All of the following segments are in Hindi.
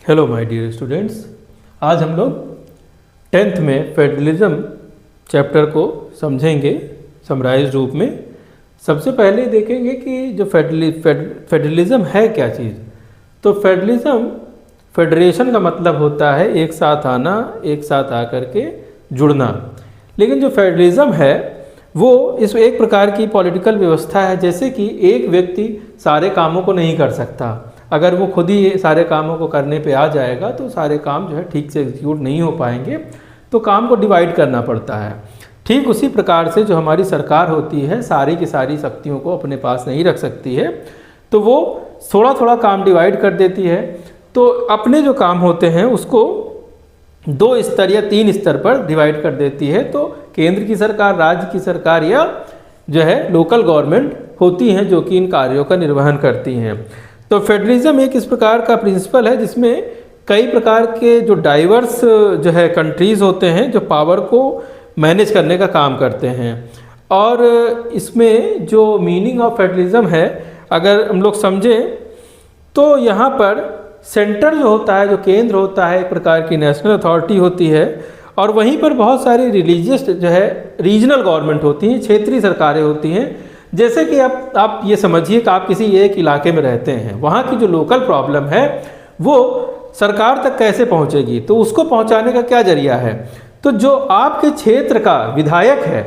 हेलो माय डियर स्टूडेंट्स, आज हम लोग 10th में फेडरलिज्म चैप्टर को समझेंगे समराइज रूप में। सबसे पहले देखेंगे कि जो फेडरलिज्म है क्या चीज़। तो फेडरलिज्म, फेडरेशन का मतलब होता है एक साथ आना, एक साथ आकर के जुड़ना। लेकिन जो फेडरलिज्म है वो इस एक प्रकार की पॉलिटिकल व्यवस्था है, जैसे कि एक व्यक्ति सारे कामों को नहीं कर सकता। अगर वो खुद ही सारे कामों को करने पे आ जाएगा तो सारे काम जो है ठीक से एग्जीक्यूट नहीं हो पाएंगे, तो काम को डिवाइड करना पड़ता है। ठीक उसी प्रकार से जो हमारी सरकार होती है सारी की सारी शक्तियों को अपने पास नहीं रख सकती है, तो वो थोड़ा थोड़ा काम डिवाइड कर देती है। तो अपने जो काम होते हैं उसको 2 स्तर या 3 स्तर पर डिवाइड कर देती है। तो केंद्र की सरकार, राज्य की सरकार या जो है लोकल गवर्नमेंट होती हैं जो कि इन कार्यों का निर्वहन करती हैं। तो फेडरलिज्म एक इस प्रकार का प्रिंसिपल है जिसमें कई प्रकार के जो डाइवर्स जो है कंट्रीज़ होते हैं जो पावर को मैनेज करने का काम करते हैं। और इसमें जो मीनिंग ऑफ फेडरलिज्म है अगर हम लोग समझें तो यहाँ पर सेंटर जो होता है, जो केंद्र होता है, एक प्रकार की नेशनल अथॉरिटी होती है, और वहीं पर बहुत सारी रिलीजियस जो है रीजनल गवर्नमेंट होती हैं, क्षेत्रीय सरकारें होती हैं। जैसे कि आप ये समझिए कि आप किसी एक इलाके में रहते हैं, वहाँ की जो लोकल प्रॉब्लम है वो सरकार तक कैसे पहुँचेगी, तो उसको पहुँचाने का क्या जरिया है। तो जो आपके क्षेत्र का विधायक है,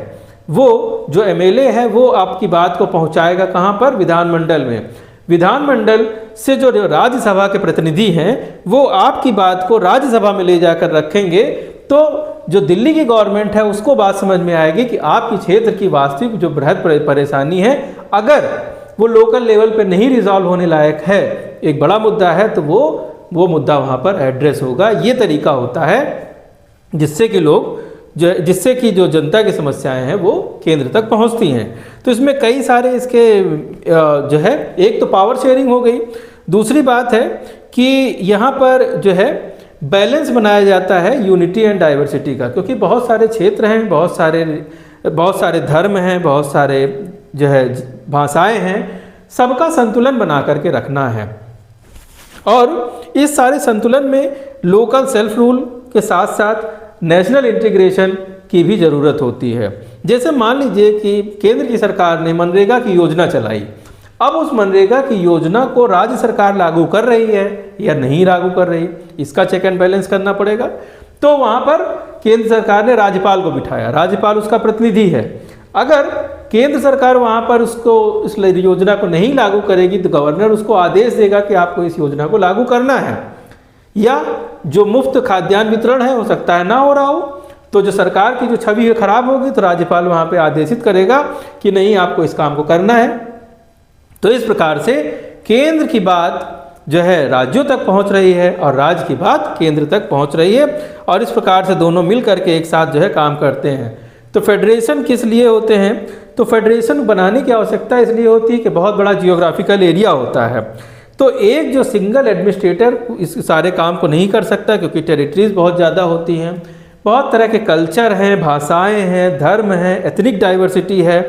वो जो एमएलए है, वो आपकी बात को पहुँचाएगा कहाँ पर, विधानमंडल में। विधानमंडल से जो राज्यसभा के प्रतिनिधि हैं वो आपकी बात को राज्यसभा में ले जाकर रखेंगे, तो जो दिल्ली की गवर्नमेंट है उसको बात समझ में आएगी कि आपकी क्षेत्र की वास्तविक जो बृहद परेशानी है, अगर वो लोकल लेवल पे नहीं रिजॉल्व होने लायक है, एक बड़ा मुद्दा है, तो वो मुद्दा वहाँ पर एड्रेस होगा। ये तरीका होता है जिससे कि जो जनता की समस्याएं हैं वो केंद्र तक पहुंचती हैं। तो इसमें कई सारे इसके जो है, एक तो पावर शेयरिंग हो गई, दूसरी बात है कि यहाँ पर जो है बैलेंस बनाया जाता है यूनिटी एंड डाइवर्सिटी का, क्योंकि बहुत सारे क्षेत्र हैं, बहुत सारे धर्म हैं, बहुत सारे जो है भाषाएं हैं, सबका संतुलन बना करके रखना है। और इस सारे संतुलन में लोकल सेल्फ रूल के साथ साथ नेशनल इंटीग्रेशन की भी ज़रूरत होती है। जैसे मान लीजिए कि केंद्र की सरकार ने मनरेगा की योजना चलाई, अब उस मनरेगा की योजना को राज्य सरकार लागू कर रही है या नहीं लागू कर रही, इसका चेक एंड बैलेंस करना पड़ेगा। तो वहाँ पर केंद्र सरकार ने राज्यपाल को बिठाया, राज्यपाल उसका प्रतिनिधि है। अगर केंद्र सरकार वहाँ पर इस योजना को नहीं लागू करेगी तो गवर्नर उसको आदेश देगा कि आपको इस योजना को लागू करना है। या जो मुफ्त खाद्यान्न वितरण है हो सकता है ना हो रहा हो, तो जो सरकार की जो छवि है खराब होगी, तो राज्यपाल वहाँ पे आदेशित करेगा कि नहीं, आपको इस काम को करना है। तो इस प्रकार से केंद्र की बात जो है राज्यों तक पहुँच रही है और राज्य की बात केंद्र तक पहुँच रही है, और इस प्रकार से दोनों मिल करके एक साथ जो है काम करते हैं। तो फेडरेशन किस लिए होते हैं, तो फेडरेशन बनाने की आवश्यकता इसलिए होती है कि बहुत बड़ा जियोग्राफिकल एरिया होता है, तो एक जो सिंगल एडमिनिस्ट्रेटर इस सारे काम को नहीं कर सकता, क्योंकि टेरिटरीज बहुत ज़्यादा होती हैं, बहुत तरह के कल्चर हैं, भाषाएं हैं, धर्म हैं, एथनिक डाइवर्सिटी है।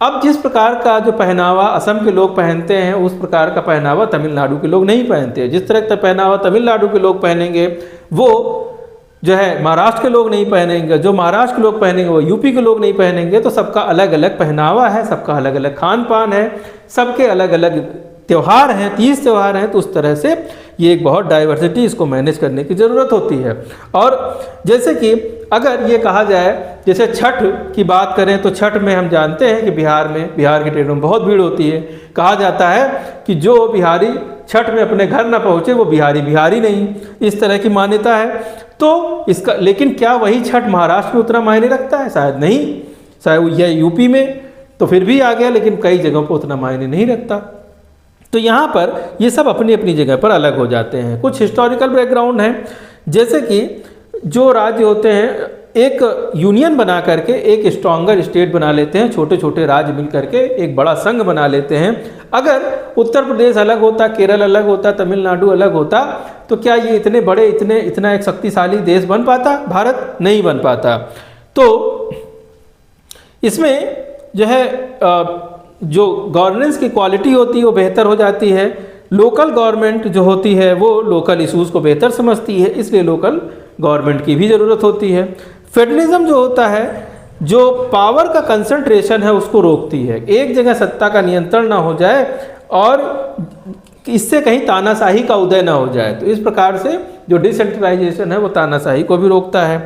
अब जिस प्रकार का जो पहनावा असम के लोग पहनते हैं उस प्रकार का पहनावा तमिलनाडु के लोग नहीं पहनते हैं। जिस तरह का पहनावा तमिलनाडु के लोग पहनेंगे वो जो है महाराष्ट्र के लोग नहीं पहनेंगे, जो महाराष्ट्र के लोग पहनेंगे वो यूपी के लोग नहीं पहनेंगे। तो सबका अलग अलग पहनावा है, सबका अलग अलग खान पान है, सबके अलग अलग त्यौहार हैं, 30 त्यौहार हैं। तो उस तरह से ये एक बहुत डाइवर्सिटी, इसको मैनेज करने की ज़रूरत होती है। और जैसे कि अगर ये कहा जाए, जैसे छठ की बात करें तो छठ में हम जानते हैं कि बिहार के ट्रेनों में बहुत भीड़ होती है। कहा जाता है कि जो बिहारी छठ में अपने घर ना पहुँचे वो बिहारी नहीं, इस तरह की मान्यता है। तो इसका, लेकिन क्या वही छठ महाराष्ट्र में उतना मायने रखता है? शायद नहीं। शायद यह यूपी में तो फिर भी आ गया, लेकिन कई जगहों पर उतना मायने नहीं रखता। तो यहाँ पर ये सब अपनी अपनी जगह पर अलग हो जाते हैं। कुछ हिस्टोरिकल बैकग्राउंड है, जैसे कि जो राज्य होते हैं एक यूनियन बना करके एक स्ट्रॉन्गर स्टेट बना लेते हैं, छोटे छोटे राज्य मिल करके एक बड़ा संघ बना लेते हैं। अगर उत्तर प्रदेश अलग होता, केरल अलग होता, तमिलनाडु अलग होता, तो क्या ये इतने बड़े इतना एक शक्तिशाली देश बन पाता? भारत नहीं बन पाता। तो इसमें जो है जो गवर्नेंस की क्वालिटी होती है वो बेहतर हो जाती है। लोकल गवर्नमेंट जो होती है वो लोकल इश्यूज़ को बेहतर समझती है, इसलिए लोकल गवर्नमेंट की भी ज़रूरत होती है। फेडरलिज्म जो होता है, जो पावर का कंसंट्रेशन है उसको रोकती है, एक जगह सत्ता का नियंत्रण ना हो जाए और इससे कहीं तानाशाही का उदय ना हो जाए। तो इस प्रकार से जो डिसेंट्रलाइजेशन है वो तानाशाही को भी रोकता है।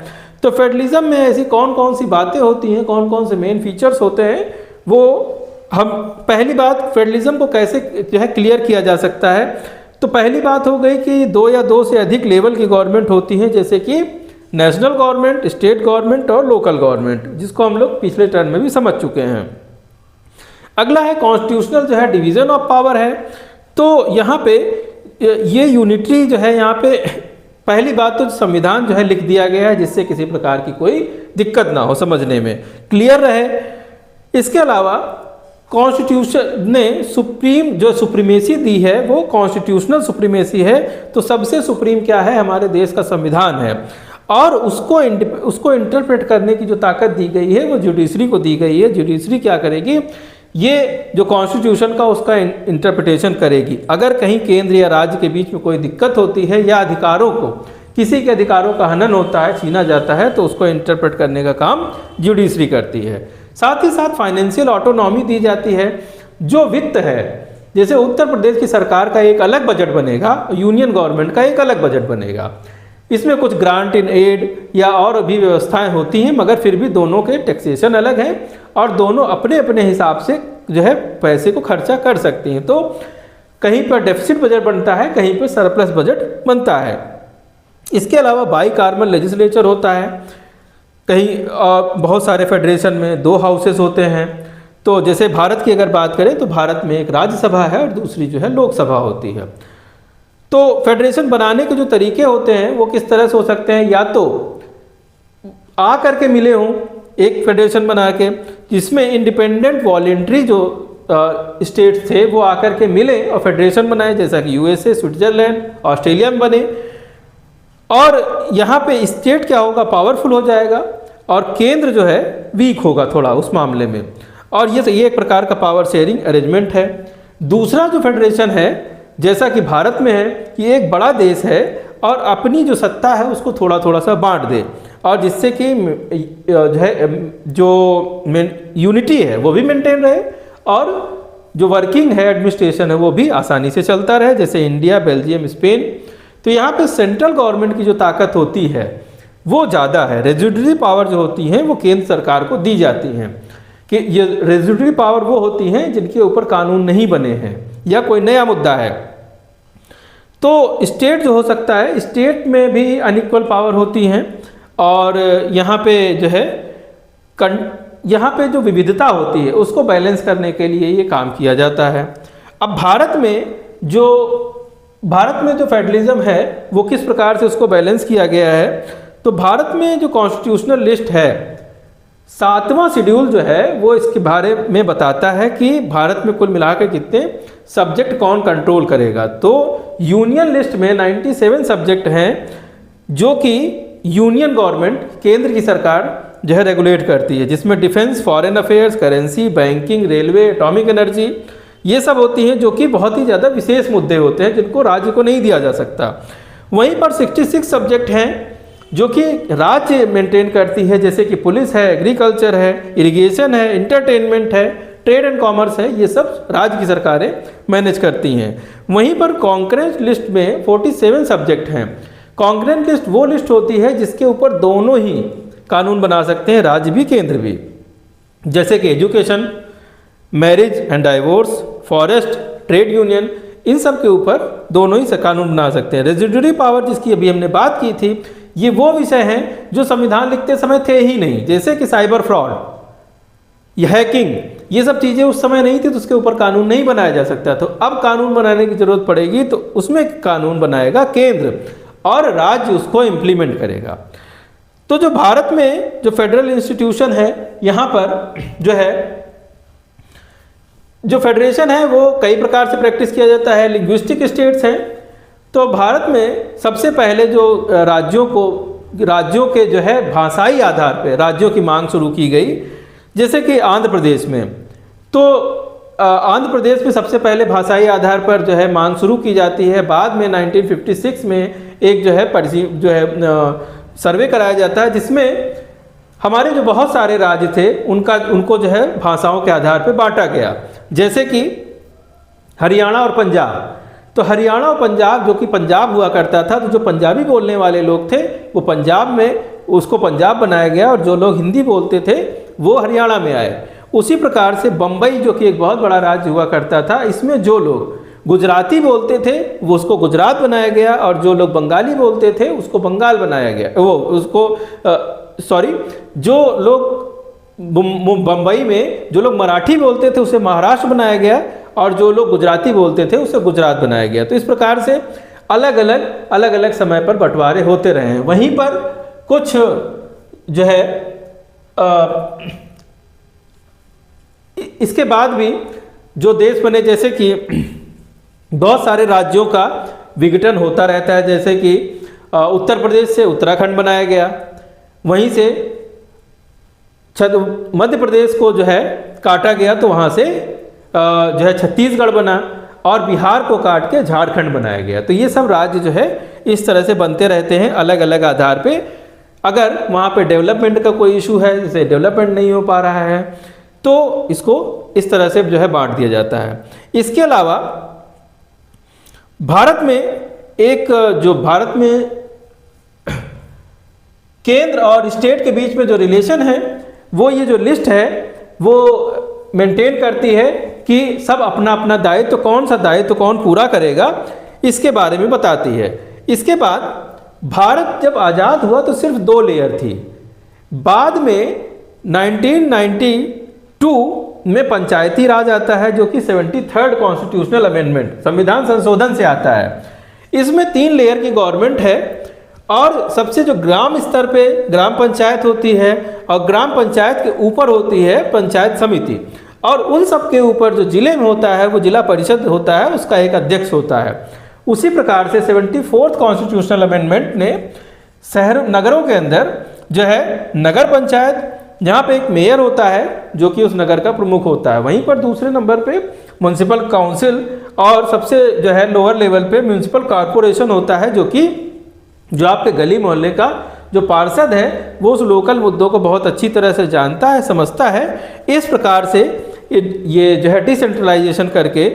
तो फेडरलिज्म में ऐसी कौन कौन सी बातें होती हैं, कौन कौन से मेन फीचर्स होते हैं, वो हम पहली बात फेडरलिज्म को कैसे जो है क्लियर किया जा सकता है। तो पहली बात हो गई कि 2 या 2 से अधिक लेवल की गवर्नमेंट होती हैं, जैसे कि नेशनल गवर्नमेंट, स्टेट गवर्नमेंट और लोकल गवर्नमेंट, जिसको हम लोग पिछले टर्म में भी समझ चुके हैं। अगला है कॉन्स्टिट्यूशनल जो है डिवीज़न ऑफ पावर है। तो यहाँ पे ये यूनिटरी जो है, यहाँ पे पहली बात तो संविधान जो है लिख दिया गया है जिससे किसी प्रकार की कोई दिक्कत ना हो, समझने में क्लियर रहे। इसके अलावा कॉन्स्टिट्यूशन ने जो सुप्रीमेसी दी है वो कॉन्स्टिट्यूशनल सुप्रीमेसी है। तो सबसे सुप्रीम क्या है, हमारे देश का संविधान है, और उसको इंटरप्रेट करने की जो ताकत दी गई है वो जुडिशरी को दी गई है। जुडिशरी क्या करेगी, ये जो कॉन्स्टिट्यूशन का उसका इंटरप्रिटेशन करेगी। अगर कहीं केंद्र या राज्य के बीच में कोई दिक्कत होती है या अधिकारों को, किसी के अधिकारों का हनन होता है, छीना जाता है, तो उसको इंटरप्रेट करने का काम जुडिशरी करती है। साथ ही साथ फाइनेंशियल ऑटोनॉमी दी जाती है। जो वित्त है, जैसे उत्तर प्रदेश की सरकार का एक अलग बजट बनेगा, यूनियन गवर्नमेंट का एक अलग बजट बनेगा, इसमें कुछ ग्रांट इन एड या और भी व्यवस्थाएं होती हैं, मगर फिर भी दोनों के टैक्सेशन अलग हैं और दोनों अपने अपने हिसाब से जो है पैसे को खर्चा कर सकती हैं। तो कहीं पर डेफिसिट बजट बनता है, कहीं पर सरप्लस बजट बनता है। इसके अलावा बाईकार्मल लेजिस्लेचर होता है, कहीं बहुत सारे फेडरेशन में 2 हाउसेस होते हैं। तो जैसे भारत की अगर बात करें तो भारत में एक राज्यसभा है और दूसरी जो है लोकसभा होती है। तो फेडरेशन बनाने के जो तरीके होते हैं वो किस तरह से हो सकते हैं, या तो आ करके मिले हों एक फेडरेशन बना के, जिसमें इंडिपेंडेंट वॉलेंट्री जो स्टेट्स थे वो आकर के मिले और फेडरेशन बनाए, जैसा कि यूएसए, स्विट्जरलैंड, ऑस्ट्रेलिया में बने। और यहाँ पे स्टेट क्या होगा, पावरफुल हो जाएगा और केंद्र जो है वीक होगा थोड़ा उस मामले में। और ये एक प्रकार का पावर शेयरिंग अरेंजमेंट है। दूसरा जो फेडरेशन है, जैसा कि भारत में है कि एक बड़ा देश है और अपनी जो सत्ता है उसको थोड़ा थोड़ा सा बांट दे, और जिससे कि जो है जो यूनिटी है वो भी मेंटेन रहे और जो वर्किंग है एडमिनिस्ट्रेशन है वो भी आसानी से चलता रहे, जैसे इंडिया, बेल्जियम, स्पेन। तो यहाँ पे सेंट्रल गवर्नमेंट की जो ताकत होती है वो ज़्यादा है। रेजिडुअरी पावर जो होती हैं वो केंद्र सरकार को दी जाती हैं, कि ये रेजिडुअरी पावर वो होती हैं जिनके ऊपर कानून नहीं बने हैं या कोई नया मुद्दा है। तो स्टेट जो हो सकता है, स्टेट में भी अनइक्वल पावर होती हैं, और यहाँ पे जो है यहाँ पे जो विविधता होती है उसको बैलेंस करने के लिए ये काम किया जाता है। अब भारत में जो फेडरलिज्म है वो किस प्रकार से उसको बैलेंस किया गया है, तो भारत में जो कॉन्स्टिट्यूशनल लिस्ट है, 7वां शेड्यूल जो है वो इसके बारे में बताता है कि भारत में कुल मिलाकर कितने सब्जेक्ट कौन कंट्रोल करेगा। तो यूनियन लिस्ट में 97 सब्जेक्ट हैं जो कि यूनियन गवर्नमेंट, केंद्र की सरकार जो है रेगुलेट करती है, जिसमें defence, foreign affairs, currency, banking, railway, atomic energy, ये सब होती हैं, जो कि बहुत ही ज़्यादा विशेष मुद्दे होते हैं जिनको राज्य को नहीं दिया जा सकता। वहीं पर 66 सब्जेक्ट हैं जो कि राज्य मेंटेन करती है, जैसे कि पुलिस है, एग्रीकल्चर है, इरिगेशन है, इंटरटेनमेंट है, ट्रेड एंड कॉमर्स है, ये सब राज्य की सरकारें मैनेज करती हैं। वहीं पर कॉन्करेंट लिस्ट में 47 सब्जेक्ट हैं। कॉन्करेंट लिस्ट वो लिस्ट होती है जिसके ऊपर दोनों ही कानून बना सकते हैं, राज्य भी केंद्र भी, जैसे कि education, marriage and divorce, forest, trade union, इन सब के ऊपर दोनों ही कानून बना सकते हैं। रेजिडुअरी पावर जिसकी अभी हमने बात की थी, ये वो विषय हैं जो संविधान लिखते समय थे ही नहीं, जैसे कि साइबर फ्रॉड, ये हैकिंग, ये सब चीज़ें उस समय नहीं थी, तो उसके ऊपर कानून नहीं बनाया जा सकता। तो अब कानून बनाने की जरूरत पड़ेगी, तो उसमें कानून बनाएगा केंद्र और राज्य उसको इम्प्लीमेंट करेगा। तो जो भारत में जो फेडरल इंस्टीट्यूशन है, यहाँ पर जो फेडरेशन है वो कई प्रकार से प्रैक्टिस किया जाता है। लिंग्विस्टिक स्टेट्स हैं, तो भारत में सबसे पहले जो राज्यों के जो है भाषाई आधार पे राज्यों की मांग शुरू की गई, जैसे कि आंध्र प्रदेश में। तो आंध्र प्रदेश में सबसे पहले भाषाई आधार पर जो है मांग शुरू की जाती है। बाद में 1956 में एक जो है सर्वे कराया जाता है, जिसमें हमारे जो बहुत सारे राज्य थे उनको जो है भाषाओं के आधार पर बांटा गया, जैसे कि हरियाणा और पंजाब। तो हरियाणा और पंजाब, जो कि पंजाब हुआ करता था, तो जो पंजाबी बोलने वाले लोग थे वो पंजाब में, उसको पंजाब बनाया गया, और जो लोग हिंदी बोलते थे वो हरियाणा में आए। उसी प्रकार से बम्बई, जो कि एक बहुत बड़ा राज्य हुआ करता था, इसमें जो लोग गुजराती बोलते थे वो उसको गुजरात बनाया गया, और जो लोग बंगाली बोलते थे उसको बंगाल बनाया गया। जो लोग बम्बई में जो लोग मराठी बोलते थे उसे महाराष्ट्र बनाया गया, और जो लोग गुजराती बोलते थे उसे गुजरात बनाया गया। तो इस प्रकार से अलग अलग समय पर बंटवारे होते रहे हैं। वहीं पर कुछ जो है इसके बाद भी जो देश बने, जैसे कि बहुत सारे राज्यों का विघटन होता रहता है, जैसे कि उत्तर प्रदेश से उत्तराखंड बनाया गया, वहीं से मध्य प्रदेश को जो है काटा गया तो वहाँ से जो है छत्तीसगढ़ बना, और बिहार को काट के झारखंड बनाया गया। तो ये सब राज्य जो है इस तरह से बनते रहते हैं अलग अलग आधार पे। अगर वहाँ पे डेवलपमेंट का कोई इशू है, जैसे डेवलपमेंट नहीं हो पा रहा है, तो इसको इस तरह से जो है बांट दिया जाता है। इसके अलावा भारत में केंद्र और स्टेट के बीच में जो रिलेशन है, वो ये जो लिस्ट है वो मेंटेन करती है कि सब अपना अपना दायित्व, कौन सा दायित्व कौन पूरा करेगा, इसके बारे में बताती है। इसके बाद भारत जब आज़ाद हुआ तो सिर्फ 2 लेयर थी। बाद में 1992 में पंचायती राज आता है, जो कि 73rd कॉन्स्टिट्यूशनल अमेंडमेंट, संविधान संशोधन से आता है। इसमें 3 लेयर की गवर्नमेंट है, और सबसे जो ग्राम स्तर पे ग्राम पंचायत होती है, और ग्राम पंचायत के ऊपर होती है पंचायत समिति, और उन सब के ऊपर जो जिले में होता है वो जिला परिषद होता है, उसका एक अध्यक्ष होता है। उसी प्रकार से 74th कॉन्स्टिट्यूशनल अमेंडमेंट ने नगरों के अंदर जो है नगर पंचायत, जहाँ पे एक मेयर होता है जो कि उस नगर का प्रमुख होता है, वहीं पर दूसरे नंबर पे म्युनिसिपल काउंसिल, और सबसे जो है लोअर लेवल पे म्युनिसिपल कॉरपोरेशन होता है, जो आपके गली मोहल्ले का जो पार्षद है वो उस लोकल मुद्दों को बहुत अच्छी तरह से जानता है, समझता है। इस प्रकार से ये जो है डिसेंट्रलाइजेशन करके